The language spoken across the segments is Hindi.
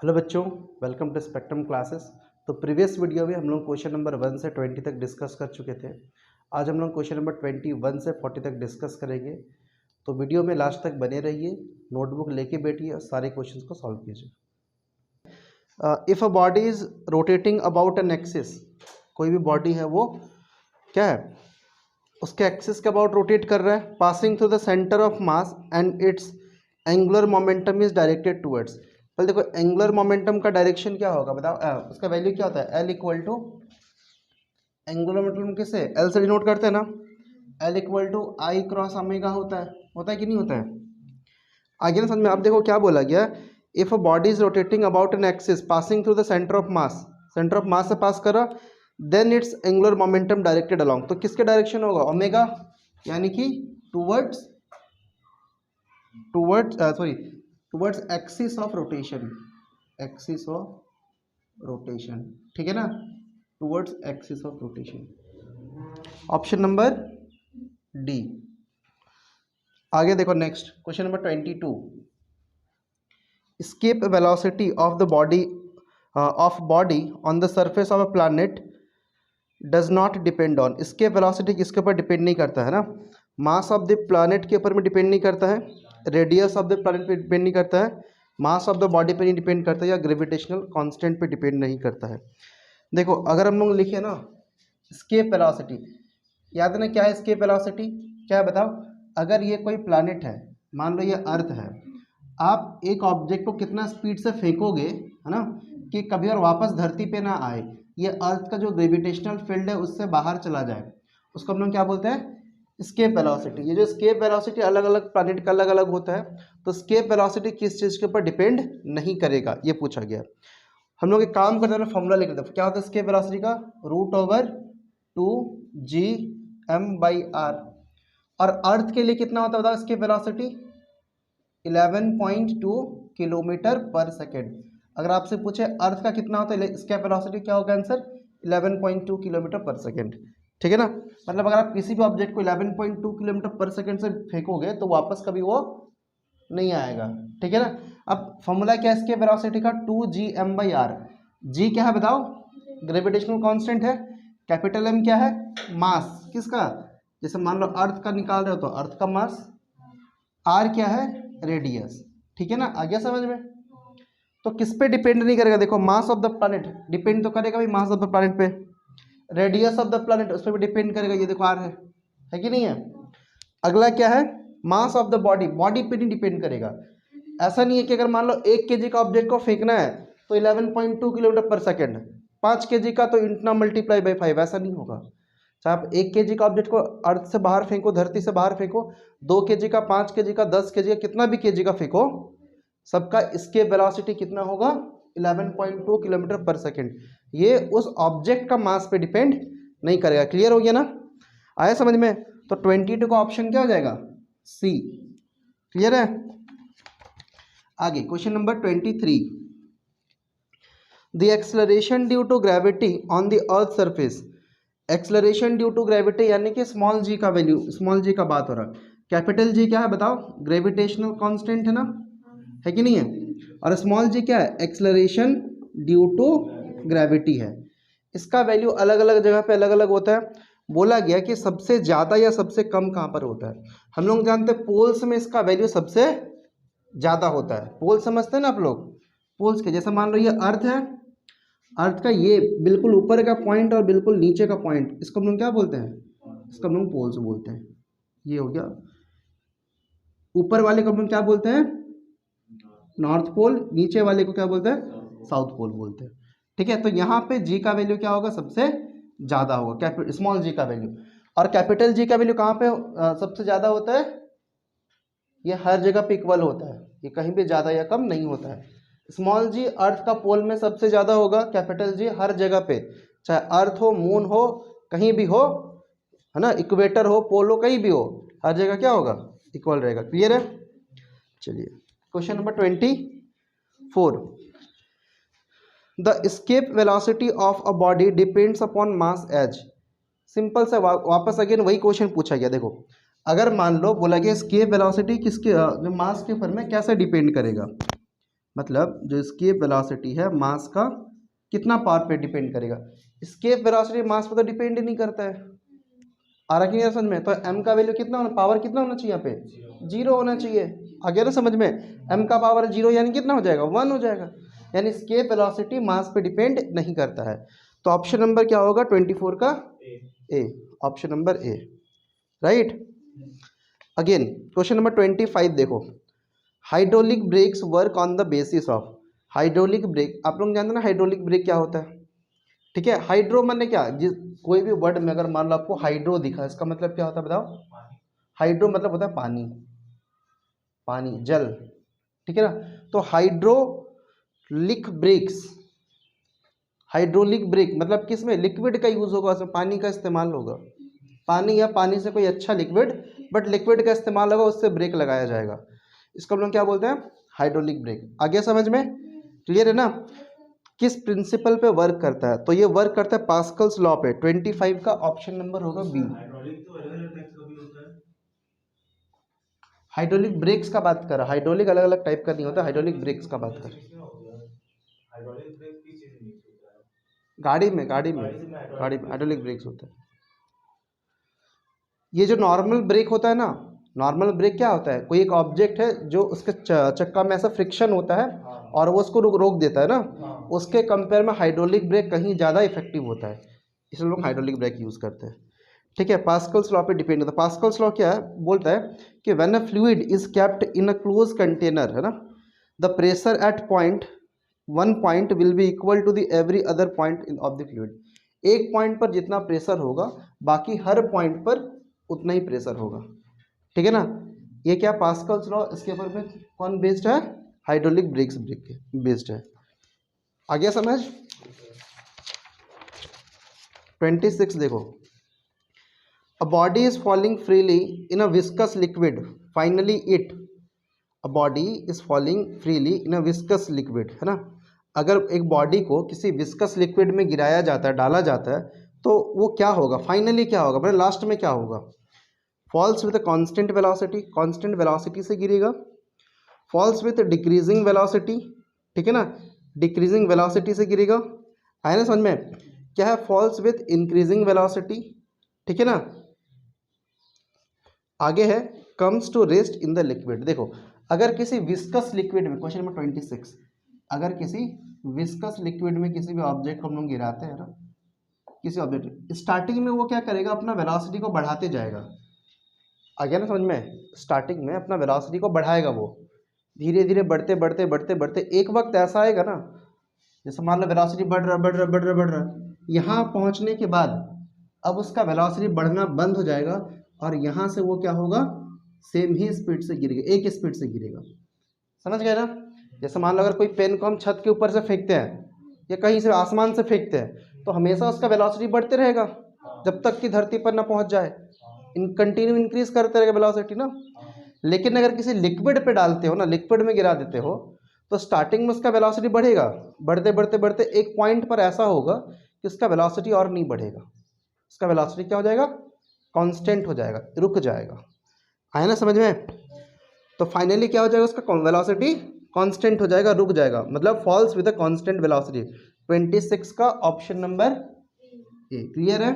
हेलो बच्चों, वेलकम टू स्पेक्ट्रम क्लासेस। तो प्रीवियस वीडियो में हम लोग क्वेश्चन नंबर 1 से 20 तक डिस्कस कर चुके थे। आज हम लोग क्वेश्चन नंबर 21 से 40 तक डिस्कस करेंगे। तो वीडियो में लास्ट तक बने रहिए, नोटबुक लेके बैठिए और सारे क्वेश्चंस को सॉल्व कीजिए। If a body is rotating about an axis, कोई भी बॉडी है वो क्या है, उसके एक्सिस के अबाउट रोटेट कर रहा है, passing through the centre of mass and it's angular momentum is directed towards. पहले देखो एंगुलर मोमेंटम का डायरेक्शन क्या होगा बताओ। उसका वैल्यू क्या होता है, L equal to, angular momentum किसे एल से डिनोट करते हैं ना, L equal to I cross omega होता है कि नहीं होता है। आगे ना समझ में, आप देखो क्या बोला गया, if a body is rotating about an axis passing through the centre of mass, centre of mass से पास करा, then its angular momentum directed along, तो किसके डायरेक्शन होगा, ओमेगा, यानी कि towards towards axis of rotation, axis of rotation, ठीक है ना, towards axis of rotation. Option number D. आगे देखो next question number 22, escape velocity of the body on the surface of a planet does not depend on, escape velocity किसके ऊपर डिपेंड नहीं करता है ना, मास ऑफ द प्लानट के ऊपर में डिपेंड नहीं करता है, रेडियस ऑफ द प्लानट पे डिपेंड नहीं करता है, मास ऑफ द बॉडी पे नहीं डिपेंड करता है, या ग्रेविटेशनल कांस्टेंट पे डिपेंड नहीं करता है। देखो अगर हम लोग लिखे ना escape velocity, याद है ना क्या है escape velocity, क्या है बताओ। अगर ये कोई प्लानट है, मान लो ये अर्थ है, आप एक ऑब्जेक्ट को कितना स्पीड से फेंकोगे है ना कि कभी और वापस धरती पे ना आए, ये अर्थ का जो ग्रेविटेशनल फील्ड है उससे बाहर चला जाए, उसको हम लोग क्या बोलते हैं, स्केप वेलोसिटी। ये जो स्केप वेलोसिटी अलग अलग प्लैनेट का अलग अलग होता है, तो स्केप वेलोसिटी किस चीज़ के ऊपर डिपेंड नहीं करेगा, ये पूछा गया। हम लोग एक काम करते हैं, फॉर्मूला लिख देते हैं, क्या होता है स्केप वेलोसिटी का, √/2 g/m/r। और अर्थ के लिए कितना होता है बताओ स्केप वेलोसिटी, 11.2 किलोमीटर पर सेकेंड। अगर आपसे पूछे अर्थ का कितना होता है स्केप वेलोसिटी, क्या होगा आंसर, 11.2 किलोमीटर पर सेकेंड, ठीक है ना। मतलब अगर आप किसी भी ऑब्जेक्ट को 11.2 किलोमीटर पर सेकेंड से फेंकोगे तो वापस कभी वो नहीं आएगा, ठीक है ना। अब फॉर्मूला क्या है इसके वेलोसिटी का, 2gm/r। जी क्या है बताओ, ग्रेविटेशनल कांस्टेंट है, कैपिटल एम क्या है, मास किसका, जैसे मान लो अर्थ का निकाल रहे हो तो अर्थ का मास, आर क्या है, रेडियस, ठीक है ना, आ गया समझ में। तो किस पे डिपेंड नहीं करेगा, देखो mass of the planet depend तो करेगा भाई मास ऑफ द प्लैनेट पे, रेडियस ऑफ द प्लैनेट उस पर भी डिपेंड करेगा, ये देखो आर है कि नहीं है। अगला क्या है, mass of the body, body पे नहीं डिपेंड करेगा। ऐसा नहीं है कि अगर मान लो 1 kg का ऑब्जेक्ट को फेंकना है तो 11.2 किलोमीटर पर सेकेंड, 5 kg का तो इतना मल्टीप्लाई बाई 5, ऐसा नहीं होगा। चाहे आप 1 kg का ऑब्जेक्ट को अर्थ से बाहर फेंको, धरती से बाहर फेंको, 2 kg का, 5 kg का, 10 kg का, कितना भी kg का फेंको, सबका escape velocity कितना होगा, 11.2 किलोमीटर पर सेकेंड। ये उस ऑब्जेक्ट का मास पे डिपेंड नहीं करेगा। क्लियर हो गया ना, आया समझ में। तो 22 का ऑप्शन क्या हो जाएगा, सी। क्लियर है। आगे question number 23, the acceleration due to gravity on the earth surface, acceleration due to gravity यानी कि स्मॉल जी का वैल्यू, स्मॉल जी का बात हो रहा है, कैपिटल जी क्या है बताओ, ग्रेविटेशनल कांस्टेंट है ना, है कि नहीं है, और स्मॉल जी क्या है, एक्सेलरेशन ड्यू टू ग्रेविटी है। इसका वैल्यू अलग अलग जगह पे अलग अलग होता है। बोला गया कि सबसे ज़्यादा या सबसे कम कहाँ पर होता है, हम लोग जानते हैं पोल्स में इसका वैल्यू सबसे ज़्यादा होता है। पोल समझते हैं ना आप लोग, पोल्स के जैसे मान लो ये अर्थ है, अर्थ का ये बिल्कुल ऊपर का पॉइंट और बिल्कुल नीचे का पॉइंट, इसको हम लोग क्या बोलते हैं, इसको हम लोग पोल्स बोलते हैं। ये हो गया, ऊपर वाले को हम लोग क्या बोलते हैं, नॉर्थ पोल, नीचे वाले को क्या बोलते हैं, साउथ पोल बोलते हैं, ठीक है। तो यहाँ पे जी का वैल्यू क्या होगा, सबसे ज़्यादा होगा, स्मॉल जी का वैल्यू। और कैपिटल जी का वैल्यू कहाँ पे सबसे ज़्यादा होता है, ये हर जगह पे इक्वल होता है, ये कहीं भी ज़्यादा या कम नहीं होता है। स्मॉल जी अर्थ का पोल में सबसे ज़्यादा होगा, कैपिटल जी हर जगह पे, चाहे अर्थ हो, मून हो, कहीं भी हो, है ना, इक्वेटर हो, पोल हो, कहीं भी हो, हर जगह क्या होगा, इक्वल रहेगा। क्लियर है। चलिए question number 24, the escape velocity of a body depends upon mass as. Simple से वापस अगेन वही क्वेश्चन पूछा गया। देखो अगर मान लो बोला गया एस्केप वेलोसिटी किसके, जो मास के ऊपर में कैसे डिपेंड करेगा, मतलब जो स्केप वेलोसिटी है मास का कितना पावर पे डिपेंड करेगा। स्केप वेलोसिटी मास पे तो डिपेंड ही नहीं करता है। आ रहा कि नहीं समझ में? तो m का वैल्यू कितना होना, पावर कितना होना चाहिए यहाँ पे? जीरो होना चाहिए। आ गया ना समझ में? m का पावर जीरो यानी कितना हो जाएगा? 1 हो जाएगा। यानी स्केप वेलोसिटी मास पे डिपेंड नहीं करता है। तो ऑप्शन नंबर क्या होगा 24 का? A. Option number A, right. Again question number 25 देखो, hydraulic brakes work on the basis of. Hydraulic brake, आप लोग जानते हैं ना हाइड्रोलिक ब्रेक क्या होता है? ठीक है, हाइड्रो माने क्या, जिस कोई भी वर्ड में अगर मान लो आपको हाइड्रो दिखा, इसका मतलब क्या होता है बताओ? हाइड्रो मतलब होता है पानी, पानी जल, ठीक है ना। तो हाइड्रोलिक ब्रेक्स, हाइड्रोलिक ब्रेक मतलब किस में? लिक्विड का यूज होगा, उसमें पानी का इस्तेमाल होगा। पानी या पानी से कोई अच्छा लिक्विड, बट लिक्विड का इस्तेमाल होगा, उससे ब्रेक लगाया जाएगा। इसको हम लोग क्या बोलते हैं? Hydraulic brake. आगे समझ में? क्लियर है ना? किस प्रिंसिपल पे वर्क करता है? तो ये वर्क करता है पास्कल्स लॉ पे। 25 का ऑप्शन नंबर होगा बी। हाइड्रोलिक ब्रेक्स का बात कर रहा, हाइड्रोलिक अलग अलग टाइप का नहीं होता, हाइड्रोलिक ब्रेक्स का बात कर। गाड़ी में हाइड्रोलिक ब्रेक्स होता है। ये जो नॉर्मल ब्रेक होता है ना, नॉर्मल ब्रेक क्या होता है? कोई एक ऑब्जेक्ट है जो उसके चक्का में ऐसा फ्रिक्शन होता है और वो उसको रोक देता है ना, उसके कंपेयर में हाइड्रोलिक ब्रेक कहीं ज़्यादा इफेक्टिव होता है, इसलिए लोग हाइड्रोलिक ब्रेक यूज़ करते हैं। ठीक है, पास्कल्स लॉ पे डिपेंड होता है। पास्कल्स लॉ क्या है? बोलता है कि when a fluid is kept in a close container, है ना, the pressure at point one point will be equal to the every other point of the fluid. एक पॉइंट पर जितना प्रेशर होगा बाकी हर पॉइंट पर उतना ही प्रेशर होगा। ठीक है ना। ये क्या पास्कल्स लॉ, इसके ऊपर में कौन बेस्ड है? हाइड्रोलिक ब्रेक्स ब्रेक के बेस्ड है। आ गया समझ? 26 देखो, अ body is falling freely in a viscous liquid, finally it, a body is falling freely in a viscous liquid, है ना। अगर एक बॉडी को किसी विस्कस लिक्विड में गिराया जाता है, डाला जाता है, तो वो क्या होगा? फाइनली क्या होगा, मतलब लास्ट में क्या होगा? Falls with constant velocity, constant velocity से गिरेगा। फॉल्स विद डिक्रीजिंग वेलोसिटी, ठीक है ना, डिक्रीजिंग वेलोसिटी से गिरेगा। आया ना समझ में? क्या है? फॉल्स विद इंक्रीजिंग वेलोसिटी, ठीक है ना। आगे है comes to rest in the liquid. देखो, अगर किसी विस्कस लिक्विड में, क्वेश्चन नंबर 26, अगर किसी विस्कस लिक्विड में किसी भी ऑब्जेक्ट को हम लोग गिराते हैं ना, किसी ऑब्जेक्ट, स्टार्टिंग में वो क्या करेगा? अपना वेलोसिटी को बढ़ाते जाएगा। आ गया ना समझ में? स्टार्टिंग में अपना वेलोसिटी को बढ़ाएगा, वो धीरे धीरे बढ़ते बढ़ते बढ़ते बढ़ते एक वक्त ऐसा आएगा ना, जैसे मान लो वेलोसिटी बढ़ रहा बढ़ रहा बढ़ रहा बढ़ रहा, यहाँ पहुँचने के बाद अब उसका वेलोसिटी बढ़ना बंद हो जाएगा और यहाँ से वो क्या होगा? सेम ही स्पीड से गिरेगा, एक स्पीड से गिरेगा। समझ गए ना? जैसे मान लो अगर कोई पेन को हम छत के ऊपर से फेंकते हैं या कहीं से आसमान से फेंकते हैं, तो हमेशा उसका वेलोसिटी बढ़ते रहेगा जब तक कि धरती पर ना पहुंच जाए, इन कंटिन्यू इंक्रीज करते रहेगा वेलोसिटी ना। लेकिन अगर किसी लिक्विड पे डालते हो ना, लिक्विड में गिरा देते हो, तो स्टार्टिंग में उसका वेलोसिटी बढ़ेगा, बढ़ते बढ़ते बढ़ते एक पॉइंट पर ऐसा होगा कि उसका वेलोसिटी और नहीं बढ़ेगा, उसका वेलोसिटी क्या हो जाएगा? कांस्टेंट हो जाएगा, रुक जाएगा। आया ना समझ में? तो फाइनली क्या हो जाएगा? उसका वेलोसिटी कांस्टेंट हो जाएगा, रुक जाएगा, मतलब falls with a constant velocity. 26 का ऑप्शन नंबर ए। क्लियर है?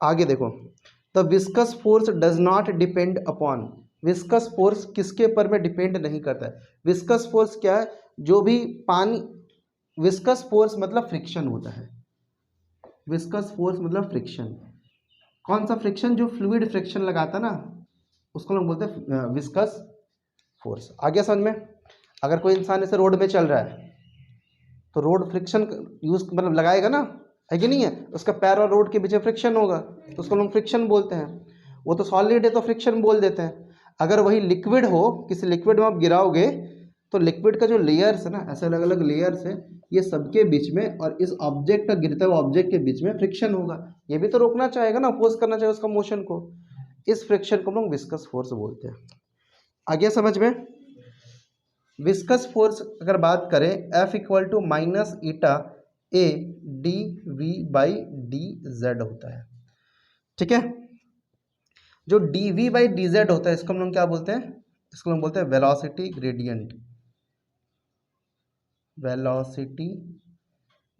आगे देखो, the viscous force does not depend upon. Viscous force किसके ऊपर में डिपेंड नहीं करता है? विस्कस फोर्स क्या है? जो भी पानी, विस्कस फोर्स मतलब फ्रिक्शन होता है। विस्कस फोर्स मतलब फ्रिक्शन। कौन सा फ्रिक्शन? जो फ्लूइड फ्रिक्शन लगाता ना, उसको लोग बोलते हैं विस्कस फोर्स। आगे समझ में? अगर कोई इंसान ऐसे रोड में चल रहा है तो रोड फ्रिक्शन यूज मतलब लगाएगा ना, है कि नहीं है? उसका पैर और रोड के बीच में फ्रिक्शन होगा, तो उसको लोग फ्रिक्शन बोलते हैं। वो तो सॉलिड है तो फ्रिक्शन बोल देते हैं। अगर वही लिक्विड हो, किसी लिक्विड में आप गिराओगे, तो लिक्विड का जो लेयर्स है ना, ऐसे अलग अलग लेयर्स है, ये सबके बीच में और इस ऑब्जेक्ट का, गिरते हुए ऑब्जेक्ट के बीच में फ्रिक्शन होगा। ये भी तो रोकना चाहेगा ना, अपोज करना चाहेगा उसका मोशन को। इस फ्रिक्शन को हम लोग विस्कस फोर्स बोलते हैं। आगे समझ में? विस्कस फोर्स अगर बात करें, F equal to minus eta A D V by D Z होता है। ठीक है, जो D V by D Z होता है इसको हम लोग क्या बोलते हैं? इसको हम बोलते हैं velocity gradient, velocity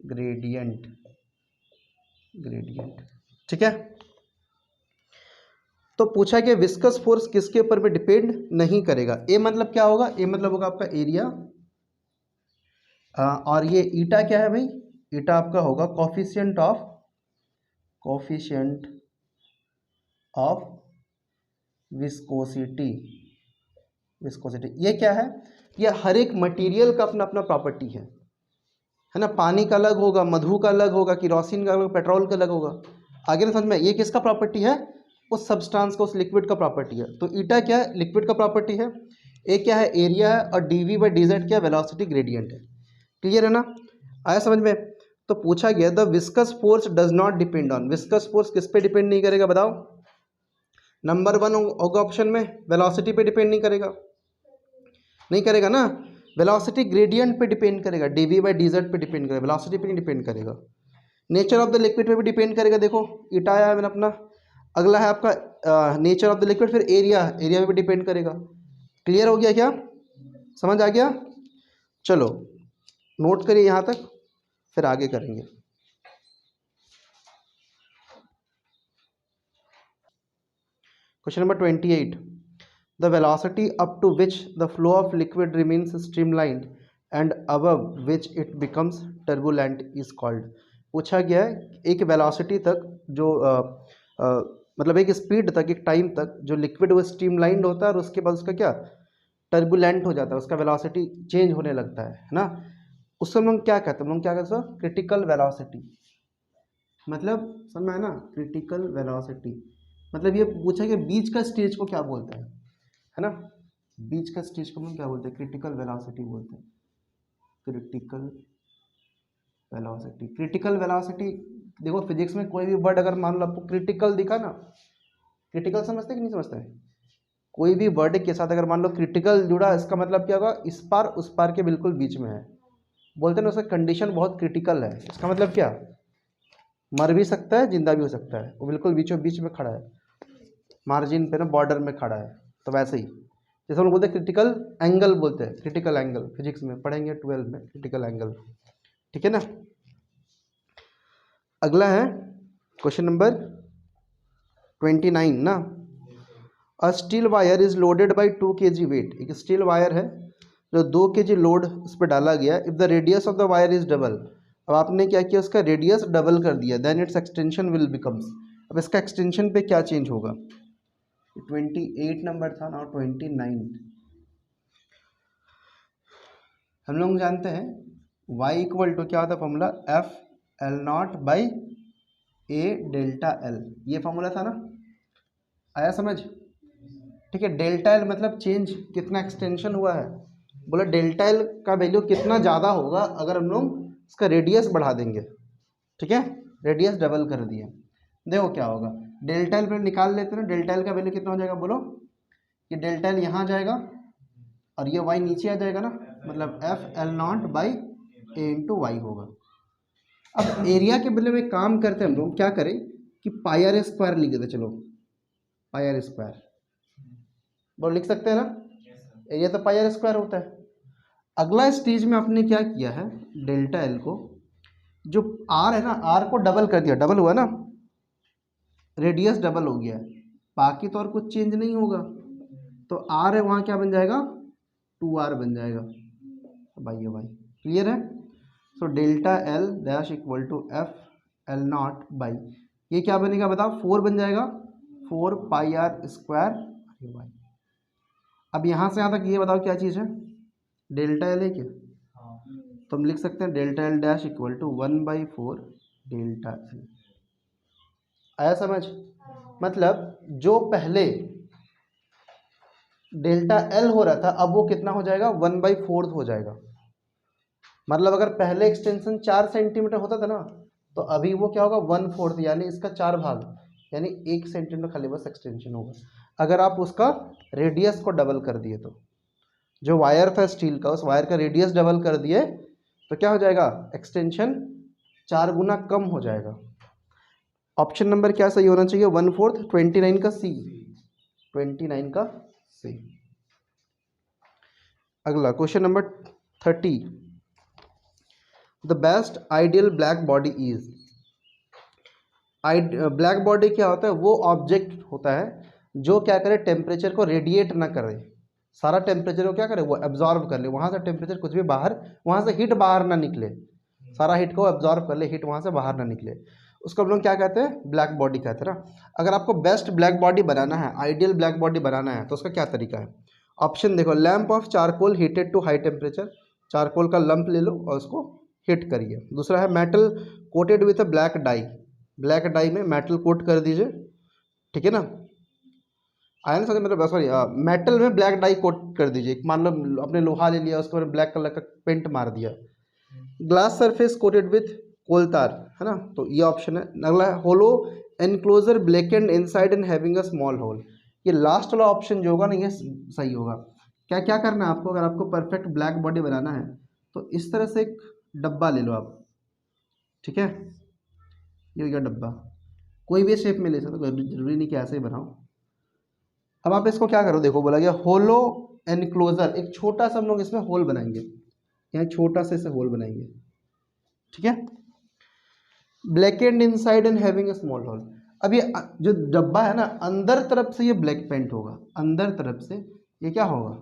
gradient, gradient. ठीक है, तो पूछा कि विस्कस फोर्स किसके ऊपर भी डिपेंड नहीं करेगा। ए मतलब क्या होगा, ए मतलब होगा आपका एरिया, और ये ईटा क्या है भाई, ईटा आपका होगा कोफिशिएंट ऑफ विस्कोसिटी, विस्कोसिटी। ये क्या है, ये हर एक मटेरियल का अपना अपना प्रॉपर्टी है ना। पानी का अलग होगा, मधु का अलग होगा, किरोसिन का अलग, पेट्रोल का अलग होगा। आगे ना समझ में, ये किसका प्रॉपर्टी है, उस सब्सटेंस का, उस लिक्विड का प्रॉपर्टी है। तो ईटा क्या है, लिक्विड का प्रॉपर्टी है। ए क्या है, एरिया है, और D V by D Z क्या, वेलोसिटी ग्रेडियंट है। क्लियर है ना, आया समझ में। तो पूछा गया the viscous force does not depend on, viscous force किस पे डिपेंड नहीं करेगा बताओ। नंबर 1 होगा ऑप्शन में, वेलोसिटी पे डिपेंड नहीं करेगा, नहीं करेगा ना। वेलोसिटी ग्रेडियंट पे डिपेंड करेगा, D V by D Z पे डिपेंड करेगा, वेलोसिटी पे नहीं डिपेंड करेगा। नेचर ऑफ द लिक्विड पे भी डिपेंड करेगा, देखो ईटा आया है मैंने अपना। अगला है आपका नेचर ऑफ द लिक्विड, फिर एरिया, एरिया पे भी डिपेंड करेगा। क्लियर हो गया क्या, समझ आ गया। चलो नोट करिए यहाँ तक, फिर आगे करेंगे। Question number 28, the velocity up to which the flow of liquid remains streamlined and above which it becomes turbulent is called. पूछा गया है एक वेलोसिटी तक जो मतलब एक स्पीड तक, एक टाइम तक जो लिक्विड वो स्ट्रीमलाइंड होता है, और उसके बाद उसका क्या, टर्बुलेंट हो जाता है, उसका वेलोसिटी चेंज होने लगता है ना। उस समय हम क्या कहते हैं, हम क्या कहते हैं, क्रिटिकल वेलोसिटी। मतलब समझ में आया ना, क्रिटिकल वेलोसिटी मतलब ये पूछा कि बीच का स्टेज को क्या बोलते हैं, है ना। बीच का स्टेज को हम क्या बोलते हैं, क्रिटिकल वेलोसिटी बोलते हैं, क्रिटिकल वेलोसिटी। क्रिटिकल वेलोसिटी देखो, फिजिक्स में कोई भी वर्ड अगर मान लो आपको क्रिटिकल दिखा ना, क्रिटिकल समझते कि नहीं समझते हैं, कोई भी वर्ड के साथ अगर मान लो क्रिटिकल जुड़ा, इसका मतलब क्या होगा, इस पार उस पार के बिल्कुल बीच में है। बोलते हैं ना उसका कंडीशन बहुत क्रिटिकल है, इसका मतलब क्या, मर भी सकता है, जिंदा भी हो सकता है, वो बिल्कुल बीचों बीच में खड़ा है, मार्जिन पे ना, बॉर्डर में खड़ा है। तो वैसे ही जैसे हम लोग बोलते हैं क्रिटिकल एंगल, बोलते हैं क्रिटिकल एंगल, फिजिक्स में पढ़ेंगे 12 में क्रिटिकल एंगल। ठीक है ना। अगला है क्वेश्चन नंबर 29 ना। A steel wire is loaded by 2 kg weight, एक स्टील वायर है जो 2 kg लोड उस पर डाला गया। If the radius of the wire is double, अब आपने क्या किया, उसका रेडियस डबल कर दिया, then its extension will becomes, अब इसका एक्सटेंशन पे क्या चेंज होगा। 28 नंबर था ना, 29। हम लोग जानते हैं y इक्वल टू क्या होता है formula, F L naught by A delta L, ये फॉर्मूला था ना, आया समझ। ठीक है, डेल्टा एल मतलब चेंज, कितना एक्सटेंशन हुआ है। बोला डेल्टा एल का वैल्यू कितना ज़्यादा होगा अगर हम लोग इसका रेडियस बढ़ा देंगे। ठीक है, रेडियस डबल कर दिए, देखो क्या होगा। डेल्टा एल पर निकाल लेते हैं ना, डेल्टा एल का वैल्यू कितना हो जाएगा बोलो, कि डेल्टा एल यहाँ जाएगा और ये वाई नीचे आ जाएगा ना, मतलब F L naught by A into Y होगा। अब एरिया के बदले में काम करते हैं हम लोग, क्या करें कि पाई आर स्क्वायर लिख देते, चलो पाई आर स्क्वायर बोल लिख सकते हैं ना, एरिया तो पाई आर स्क्वायर होता है। अगला स्टेज में आपने क्या किया है, डेल्टा एल को, जो आर है ना, आर को डबल कर दिया, डबल हुआ ना, रेडियस डबल हो गया, बाकी तो और कुछ चेंज नहीं होगा। तो आर है वहाँ क्या बन जाएगा, 2r बन जाएगा भाई, ये भाई क्लियर है। So delta L dash equal to F L naught by, ये क्या बनेगा बताओ, 4 बन जाएगा, 4 पाई आर स्क्वायर भाई। अब यहाँ से यहाँ तक ये बताओ क्या चीज़ है, डेल्टा एल है क्या, तो हम लिख सकते हैं delta L dash equal to 1/4 delta L. आया समझ, मतलब जो पहले डेल्टा एल हो रहा था, अब वो कितना हो जाएगा, 1/4 हो जाएगा। मतलब अगर पहले एक्सटेंशन 4 सेंटीमीटर होता था ना, तो अभी वो क्या होगा, 1/4, यानी इसका 4 भाग, यानी 1 सेंटीमीटर खाली बस एक्सटेंशन होगा। अगर आप उसका रेडियस को डबल कर दिए तो, जो वायर था स्टील का, उस वायर का रेडियस डबल कर दिए तो क्या हो जाएगा, एक्सटेंशन 4 गुना कम हो जाएगा। ऑप्शन नंबर क्या सही होना चाहिए, 1/4, 29 का सी, 29 का सी। अगला question number 30, the best ideal black body is. Black body क्या होता है? वो ऑब्जेक्ट होता है जो क्या करे, टेम्परेचर को रेडिएट ना करे, सारा टेम्परेचर को क्या करे, वो एब्जॉर्ब कर ले, वहाँ से टेम्परेचर कुछ भी बाहर, वहाँ से हीट बाहर ना निकले, सारा हीट को एब्जॉर्ब कर ले, हीट वहाँ से बाहर ना निकले, उसको हम लोग क्या कहते हैं? ब्लैक बॉडी कहते हैं ना। अगर आपको बेस्ट ब्लैक बॉडी बनाना है, आइडियल ब्लैक बॉडी बनाना है, तो उसका क्या तरीका है? ऑप्शन देखो, lamp of charcoal heated to high temperature, charcoal का लंप ले लो और उसको हीट करिए। दूसरा है metal coated with a black dye, black dye में मेटल कोट कर दीजिए, ठीक है ना, आयन समझ, मतलब सॉरी, मेटल में ब्लैक डाई कोट कर दीजिए। मान लो अपने लोहा ले लिया, उसके ऊपर ब्लैक कलर का पेंट मार दिया। Glass surface coated with coal tar, है ना, तो ये ऑप्शन है। अगला है hollow enclosure blackened inside and having a small hole, ये लास्ट वाला ऑप्शन जो होगा ना, ये सही होगा। क्या क्या करना है आपको, अगर आपको परफेक्ट ब्लैक बॉडी बनाना है तो इस तरह से एक डब्बा ले लो आप, ठीक है, ये हो गया डब्बा, कोई भी शेप में ले सकते हो, जरूरी नहीं कि ऐसे ही बनाओ। अब आप इसको क्या करो, देखो बोला गया होलो एनक्लोजर, एक छोटा सा हम लोग इसमें होल बनाएंगे, यहाँ छोटा सा इसे होल बनाएंगे, ठीक है, blackened inside and having a small hole. अब ये जो डब्बा है ना, अंदर तरफ से ये ब्लैक पेंट होगा, अंदर तरफ से ये क्या होगा,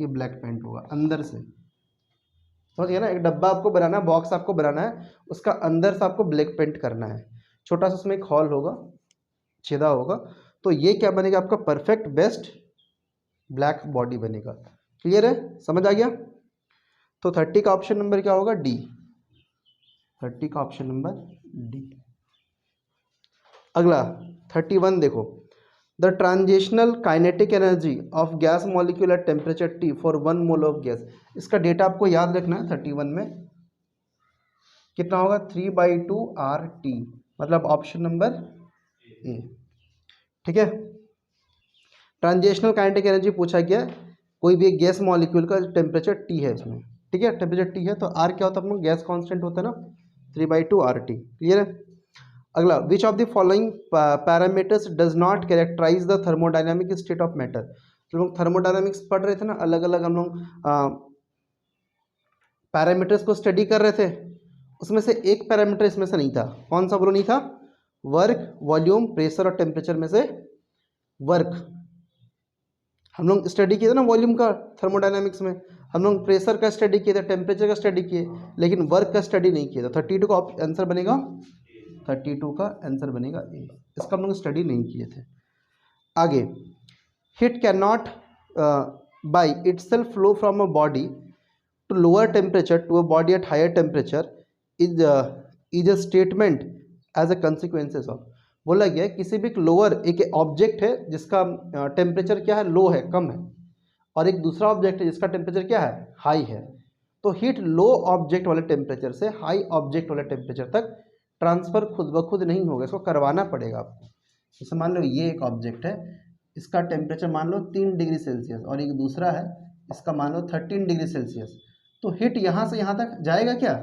ये ब्लैक पेंट होगा अंदर से, समझ गया ना। एक डब्बा आपको बनाना है, बॉक्स आपको बनाना है, उसका अंदर से आपको ब्लैक पेंट करना है, छोटा सा उसमें एक हॉल होगा, छेदा होगा, तो ये क्या बनेगा आपका परफेक्ट बेस्ट ब्लैक बॉडी बनेगा। क्लियर है, समझ आ गया? तो 30 का ऑप्शन नंबर क्या होगा? डी, 30 का ऑप्शन नंबर डी। अगला 31 देखो, the transitional kinetic energy of gas molecule at temperature T for 1 mole of gas, इसका डेटा आपको याद रखना है। 31 में कितना होगा? 3/2 RT, मतलब ऑप्शन नंबर ए, ठीक है। ट्रांजिशनल काइनेटिक एनर्जी पूछा गया, कोई भी एक गैस मॉलिक्यूल का टेम्परेचर टी है इसमें, ठीक है, टेम्परेचर टी है, तो आर क्या होता है अपना? गैस कांस्टेंट होता है ना, 3/2 RT। क्लियर है? अगला, which of the following parameters does not characterize the thermodynamic state of matter. तो लोग थर्मोडायनामिक्स पढ़ रहे थे ना, अलग अलग हम लोग पैरामीटर्स को स्टडी कर रहे थे, उसमें से एक पैरामीटर इसमें से नहीं था। कौन सा बोलो नहीं था? वर्क, वॉल्यूम, प्रेशर और टेम्परेचर में से वर्क। हम लोग स्टडी किए थे ना वॉल्यूम का थर्मोडायनामिक्स में, हम लोग प्रेशर का स्टडी किए थे, टेम्परेचर का स्टडी किए, लेकिन वर्क का स्टडी नहीं किया था। 32 का आंसर बनेगा, 32 का आंसर बनेगा ए, इसका हम लोग स्टडी नहीं किए थे। आगे, heat can not by itself flow from a body to lower temperature to a body at higher temperature is a statement as a consequences of. बोला गया किसी भी लोअर, एक ऑब्जेक्ट है जिसका टेम्परेचर क्या है, लो है, कम है, और एक दूसरा ऑब्जेक्ट है जिसका टेम्परेचर क्या है, हाई है, तो हीट लो ऑब्जेक्ट वाले टेम्परेचर से हाई ऑब्जेक्ट वाले टेम्परेचर तक ट्रांसफ़र खुद ब खुद नहीं होगा, इसको करवाना पड़ेगा आपको। जैसे मान लो ये एक ऑब्जेक्ट है, इसका टेम्परेचर मान लो 3 डिग्री सेल्सियस, और एक दूसरा है इसका मान लो 13 डिग्री सेल्सियस, तो हीट यहाँ से यहाँ तक जाएगा क्या?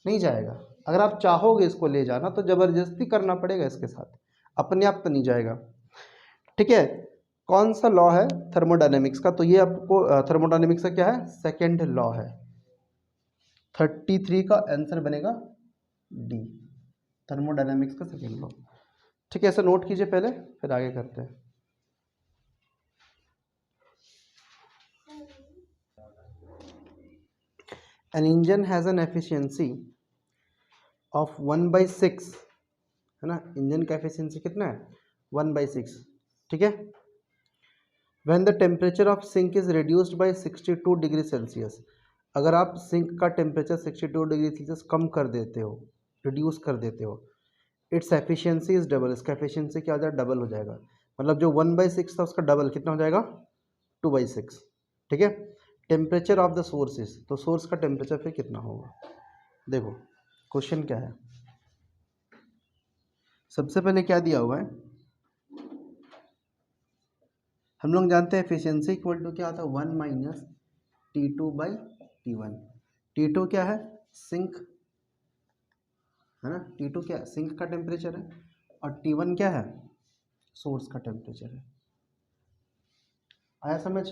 नहीं जाएगा। अगर आप चाहोगे इसको ले जाना तो ज़बरदस्ती करना पड़ेगा इसके साथ, अपने आप तो नहीं जाएगा, ठीक है। कौन सा लॉ है थर्मोडायनेमिक्स का? तो ये आपको थर्मोडायनेमिक्स का क्या है? सेकेंड लॉ है। 33 का आंसर बनेगा डी, थर्मोडायनेमिक्स का सेकेंड लॉ, ठीक है। ऐसा नोट कीजिए पहले, फिर आगे करते हैं। An engine has an efficiency of 1/6, है ना, इंजन का एफिशिएंसी कितना है? 1/6, ठीक है। When the temperature of sink is reduced by 62 degree celsius, अगर आप सिंक का टेम्परेचर 62 डिग्री सेल्सियस कम कर देते हो, रिड्यूस कर देते हो, इट्स एफिशिएंसी इज डबल, इसका एफिशिएंसी क्या हो जाएगा? डबल हो जाएगा, मतलब जो 1/6 था उसका डबल कितना हो जाएगा? 2/6, ठीक है। टेम्परेचर ऑफ द सोर्सेज, तो सोर्स का टेम्परेचर फिर कितना होगा? देखो क्वेश्चन क्या है, सबसे पहले क्या दिया हुआ है, हम लोग जानते हैं एफिशिएंसी इक्वल टू क्या होता है? 1 - T2/T1। T2 क्या है? सिंक, है ना, T2 क्या है? सिंक का टेम्परेचर है, और T1 क्या है? सोर्स का टेम्परेचर है। आया समझ?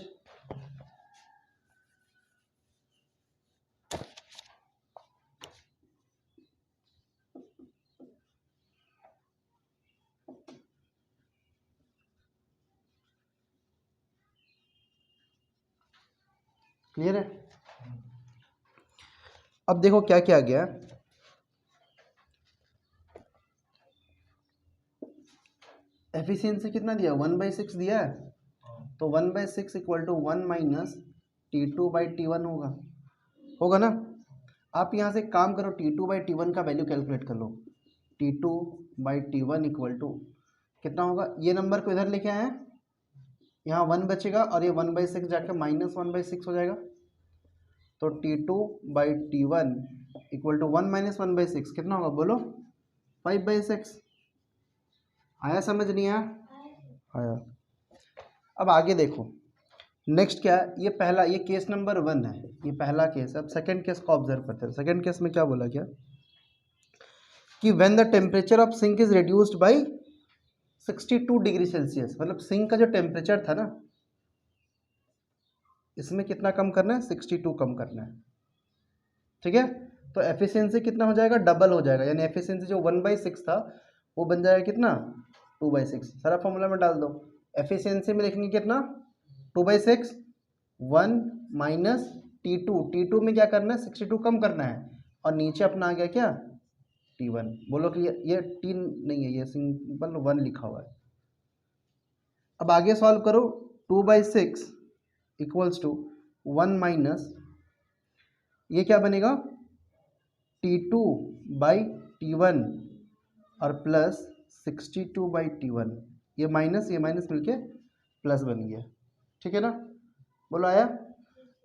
क्लियर है। अब देखो क्या क्या गया, एफिशिएंसी कितना दिया, 1/6 दिया है, तो 1/6 इक्वल टू 1 माइनस T2/T1 होगा ना। आप यहाँ से काम करो, T2/T1 का वैल्यू कैलकुलेट कर लो। T2/T1 इक्वल टू कितना होगा, ये नंबर को इधर लेके आए हैं, यहाँ 1 बचेगा और ये 1/6 जाकर -1/6 हो जाएगा। तो T2/T1 इक्वल टू 1 माइनस 1/6 कितना होगा बोलो, 5/6। आया समझ नहीं आया? आया। अब आगे देखो नेक्स्ट क्या है, ये पहला, ये केस नंबर 1 है, ये पहला केस है। अब सेकंड केस को ऑब्जर्व करते हैं। सेकंड केस में क्या बोला गया कि when the temperature of sink is reduced by 62 degree celsius, मतलब सिंक का जो टेम्परेचर था ना, इसमें कितना कम करना है, 62 कम करना है, ठीक है। तो एफिशिएंसी कितना हो जाएगा, डबल हो जाएगा, यानी एफिशिएंसी जो 1/6 था वो बन जाएगा कितना, 2/6। सारा फॉर्मूला में डाल दो, एफिशिएंसी में लिखेंगे कितना, 2/6, 1 माइनस T2 में क्या करना है, 62 कम करना है, और नीचे अपना आ गया क्या, T1। बोलो कि ये T नहीं है, ये सिंपल 1 लिखा हुआ है। अब आगे सॉल्व करो, 2/6 इक्वल्स टू 1 माइनस, ये क्या बनेगा, T2/T1 और प्लस 62/T1, ये माइनस मिलके प्लस बन गया, ठीक है ना। बोलो आया।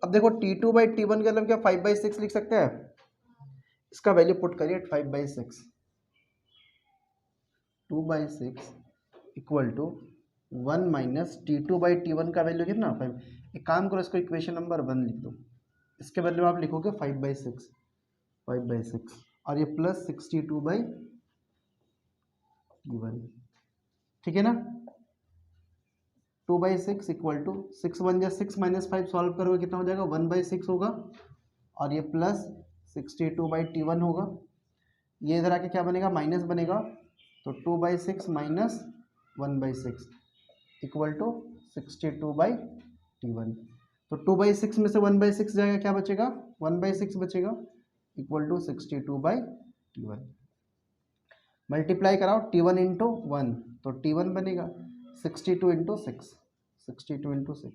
अब देखो T2/T1 का मतलब क्या, 5/6 लिख सकते हैं, इसका वैल्यू पुट करिए 5/6, 2/6 इक्वल टू 1 माइनस T2/T1 का वैल्यू कितना, 5। एक काम करो, इसको इक्वेशन नंबर 1 लिख दो, इसके बदले में आप लिखोगे 5/6 और ये प्लस 62/T1, ठीक है ना। 2/6 इक्वल टू 6 1 जा 6 माइनस 5 सॉल्व करोगे कितना हो जाएगा, 1/6 होगा, और ये प्लस 62/T1 होगा। ये इधर आके क्या बनेगा, माइनस बनेगा, तो 2/6 माइनस 1/6 इक्वल टू 62/T1। तो 2/6 में से 1/6 जाएगा, क्या बचेगा, 1/6 बचेगा, इक्वल टू 62/T1। मल्टीप्लाई कराओ, T1 इंटू 1 तो T1 बनेगा, 62 into 6, 62 into 6,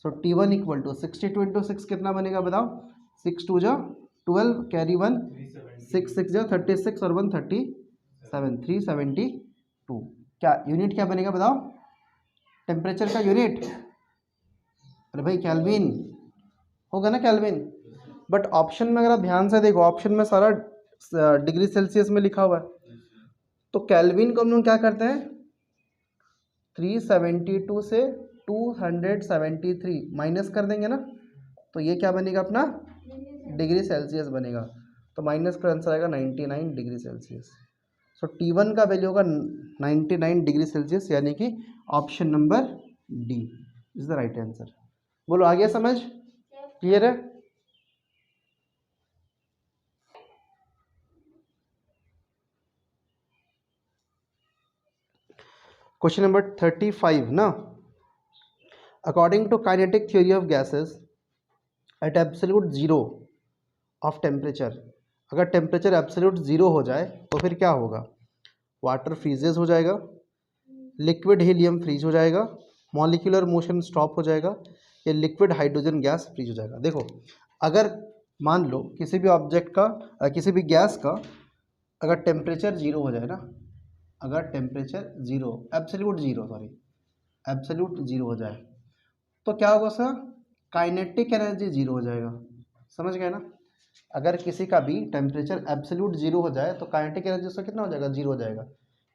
so T1 equal to 62 into 6 कितना बनेगा बताओ, 6 2 जा 12, कैरी 1, 6 6 जा 36 और 1 37, 372। क्या यूनिट क्या बनेगा बताओ, टेम्परेचर का यूनिट, अरे भाई केल्विन होगा ना, केल्विन। बट ऑप्शन में अगर आप ध्यान से देखो, ऑप्शन में सारा डिग्री सेल्सियस में लिखा हुआ है, तो केल्विन को हम लोग क्या करते हैं, 372 से 273 माइनस कर देंगे ना, तो ये क्या बनेगा अपना, डिग्री सेल्सियस बनेगा, तो माइनस का आंसर आएगा 99 डिग्री सेल्सियस। सो T1 का वैल्यू होगा 99 डिग्री सेल्सियस, यानी कि option number D is the right answer. बोलो आ गया समझ, क्लियर है। क्वेश्चन नंबर 35 ना, according to kinetic theory of gases at absolute zero of temperature, अगर टेम्परेचर एब्सोल्यूट जीरो हो जाए तो फिर क्या होगा, वाटर फ्रीजेज हो जाएगा, लिक्विड हीलियम फ्रीज हो जाएगा, मॉलिक्यूलर मोशन स्टॉप हो जाएगा, या लिक्विड हाइड्रोजन गैस फ्रीज हो जाएगा। देखो अगर मान लो किसी भी ऑब्जेक्ट का किसी भी गैस का अगर टेम्परेचर जीरो हो जाए ना, अगर टेम्परेचर जीरो एब्सोल्यूट जीरो हो जाए तो क्या होगा सर, काइनेटिक एनर्जी जीरो हो जाएगा, समझ गए ना। अगर किसी का भी टेम्परेचर एब्सोल्यूट जीरो हो जाए तो काइनेटिक एनर्जी उसका कितना हो जाएगा, जीरो हो जाएगा।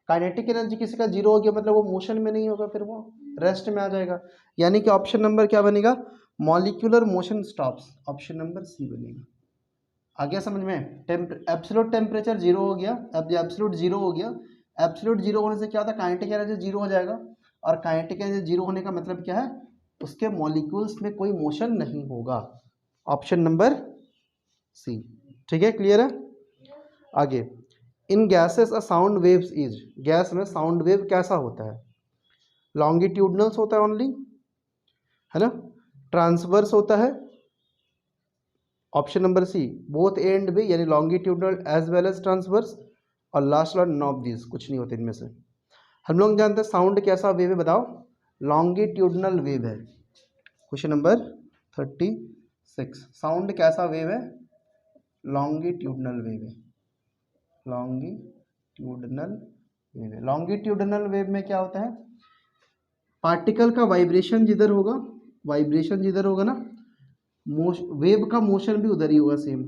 काइनेटिक एनर्जी किसी का जीरो हो गया मतलब वो मोशन में नहीं होगा, फिर वो रेस्ट में आ जाएगा, यानी कि ऑप्शन नंबर क्या बनेगा, molecular motion stops, option number C बनेगा। आ गया समझ में। एब्सोल्यूट टेम्परेचर जीरो हो गया, अब एब्सोल्यूट जीरो हो गया, एब्सोल्यूट जीरो होने से क्या होता है, काइनेटिक एनर्जी जीरो हो जाएगा, और काइनेटिक एनर्जी जीरो होने का मतलब क्या है, उसके मॉलिक्यूल्स में कोई मोशन नहीं होगा, ऑप्शन नंबर सी, ठीक है, क्लियर है। आगे, in gases a sound waves is, gas में साउंड वेव कैसा होता है, लॉन्गिट्यूडनल्स होता है ओनली, है ना, ट्रांसवर्स होता है, option number C both A and B, यानी longitudinal as well as transverse, और लास्ट वाला नॉन ऑफ दिस, कुछ नहीं होते इनमें से। हम लोग जानते हैं साउंड कैसा वेव है, बताओ। लॉन्गिट्यूडनल वेव है। क्वेश्चन नंबर 36, साउंड कैसा वेव है? लॉन्गिट्यूडनल वेव है। लॉन्गिट्यूडनल वेव है। लॉन्गिट्यूडनल वेव में क्या होता है, पार्टिकल का वाइब्रेशन जिधर होगा, वाइब्रेशन जिधर होगा ना, वेव का मोशन भी उधर ही होगा, सेम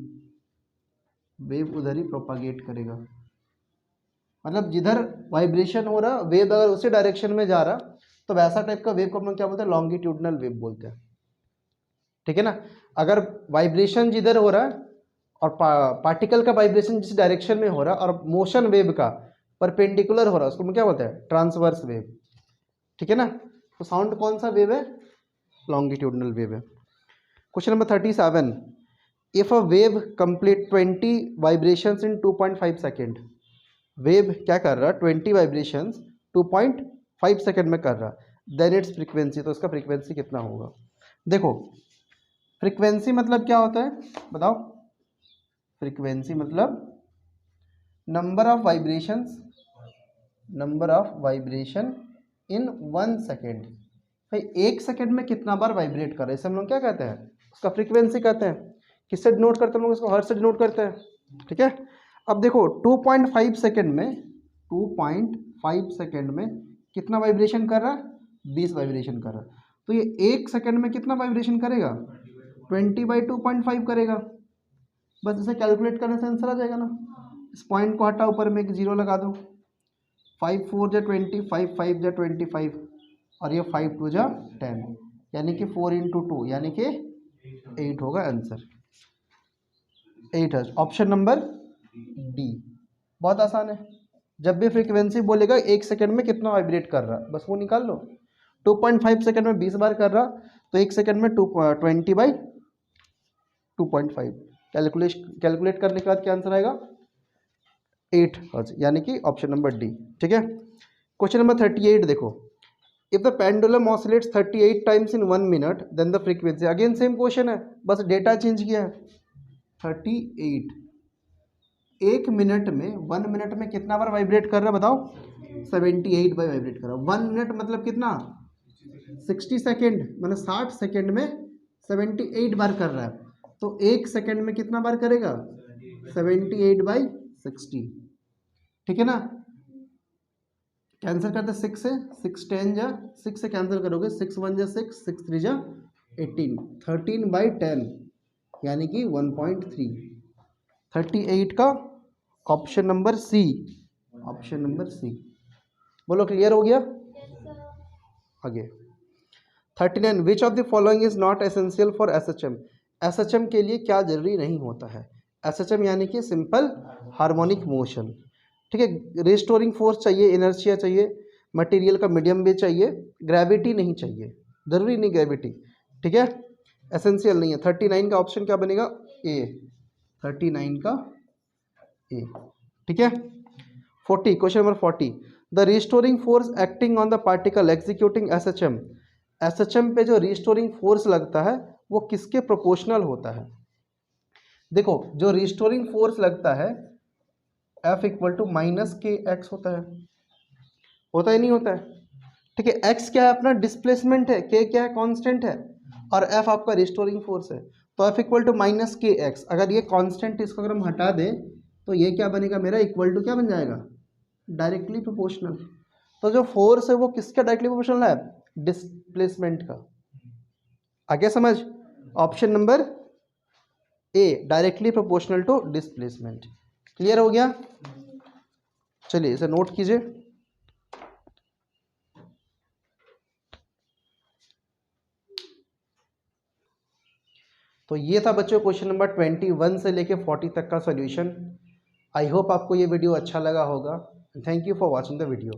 वेव उधर ही प्रोपागेट करेगा। मतलब जिधर वाइब्रेशन हो रहा, वेव अगर उसी डायरेक्शन में जा रहा, तो वैसा टाइप का वेव को हम लोग क्या बोलते हैं? लॉन्गिट्यूडनल वेव बोलते हैं। ठीक है ना। अगर वाइब्रेशन जिधर हो रहा है और पार्टिकल का वाइब्रेशन जिस डायरेक्शन में हो रहा है और मोशन वेव का परपेंडिकुलर हो रहा है, उसको हम क्या बोलते हैं? Transverse wave. ठीक है ना। तो साउंड कौन सा वेव है? लॉन्गिट्यूडनल वेव है। Question number 37, if a wave complete 20 vibrations in 2.5 second, wave क्या कर रहा है? 20 वाइब्रेशंस 2.5 सेकेंड में कर रहा, देन इट्स फ्रीक्वेंसी, तो इसका फ्रीक्वेंसी कितना होगा? देखो फ्रीक्वेंसी मतलब क्या होता है, बताओ। फ्रीक्वेंसी मतलब number of vibrations, number of vibration in 1 second. भाई 1 सेकेंड में कितना बार वाइब्रेट कर रहे हैं, इसे हम लोग क्या कहते हैं? उसका फ्रीक्वेंसी कहते हैं। किससे डिनोट करते हैं हम लोग इसको? हर्ट्ज से डिनोट करते हैं। ठीक है। अब देखो 2.5 सेकेंड में, 2.5 सेकेंड में कितना वाइब्रेशन कर रहा है? 20 वाइब्रेशन कर रहा है। तो ये 1 सेकेंड में कितना वाइब्रेशन करेगा? 20/2.5 करेगा। बस इसे कैलकुलेट करने से आंसर आ जाएगा ना। इस पॉइंट को हटा, ऊपर में एक जीरो लगा दो। 5 4 जा 20, 5 5 जा 25, और ये 5 2 जा 10, यानी कि 4 × 2 यानी कि 8 होगा आंसर। 8 है ऑप्शन नंबर डी। बहुत आसान है। जब भी फ्रीक्वेंसी बोलेगा 1 सेकेंड में कितना वाइब्रेट कर रहा, बस वो निकाल लो। 2.5 सेकेंड में 20 बार कर रहा, तो 1 सेकेंड में 20/2.5 कैलकुलेट करने के बाद क्या आंसर आएगा? 8 हर्ट्ज, यानी कि ऑप्शन नंबर डी। ठीक है। क्वेश्चन नंबर 38 देखो, if the pendulum oscillates 38 times in 1 minute then the frequency. Again same question है, बस डेटा चेंज किया है। 38 1 मिनट में, 1 मिनट में कितना बार वाइब्रेट कर रहा है बताओ? 78 बार वाइब्रेट कर रहा है। 1 मिनट मतलब कितना? 60 सेकेंड, मतलब 60 सेकेंड में 78 बार कर रहा है। तो 1 सेकेंड में कितना बार करेगा? 78/60। ठीक है ना। कैंसिल करते 6 से, 6 10 जा 6 से कैंसिल करोगे, 6 1 जा 6, 6 3 जा 18, 13/10 यानी कि 1.3। 38 का option number C, option number C. बोलो क्लियर हो गया? आगे 39, which of the following is not essential for SHM. SHM के लिए क्या जरूरी नहीं होता है? एसएचएम यानी कि सिंपल हार्मोनिक मोशन। ठीक है। रिस्टोरिंग फोर्स चाहिए, इनर्शिया चाहिए, मटेरियल का मीडियम भी चाहिए, ग्रेविटी नहीं चाहिए, जरूरी नहीं ग्रेविटी। ठीक है। एसेंशियल नहीं है। 39 का ऑप्शन क्या बनेगा? ए। 39 का ए। ठीक है। 40, question number 40, the restoring force acting on the particle executing SHM. SHM पे जो रिस्टोरिंग फोर्स लगता है वो किसके प्रोपोर्शनल होता है? देखो जो रिस्टोरिंग फोर्स लगता है F = -kx होता है नहीं होता है? ठीक है। x क्या है? अपना डिस्प्लेसमेंट है, k क्या है? कांस्टेंट है, और F आपका रिस्टोरिंग फोर्स है। तो F = -kx। अगर ये कांस्टेंट, इसको अगर हम हटा दें तो ये क्या बनेगा मेरा? इक्वल टू क्या बन जाएगा? Directly proportional. तो जो फोर्स है वो किसका डायरेक्टली प्रोपोर्शनल है? डिस्प्लेसमेंट का। आगे समझ? Option number A, directly proportional to displacement. Clear हो गया? चलिए इसे नोट कीजिए। तो ये था बच्चों क्वेश्चन नंबर 21 से लेके 40 तक का सॉल्यूशन। आई होप आपको ये वीडियो अच्छा लगा होगा। Thank you for watching the video.